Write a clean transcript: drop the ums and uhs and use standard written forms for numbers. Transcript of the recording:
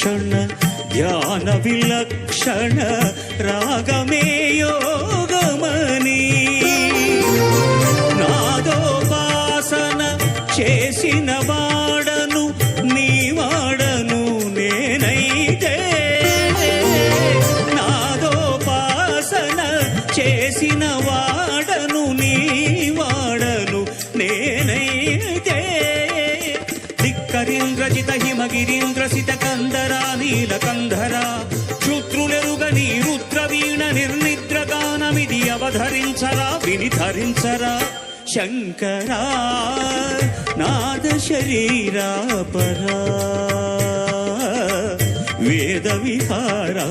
విలక్షణ ధ్యాన విలక్షణ రాగమే యోగమని నాదోపాసన చేసిన వాడను నీ వాడను నేనైతే నాదోపాసన చేసిన వాడను నీ వాడను నేనైతే ధిక్కరీంద్రజిత హిమగిరీంద్రసిత కందరా నీలకంధరా శూద్రులెరుగని రుద్రవీణ నిర్నిద్రగానమిది అవధరించరా వినిధరించరా శంకరా నాద శరీరా పరా వేద విహారా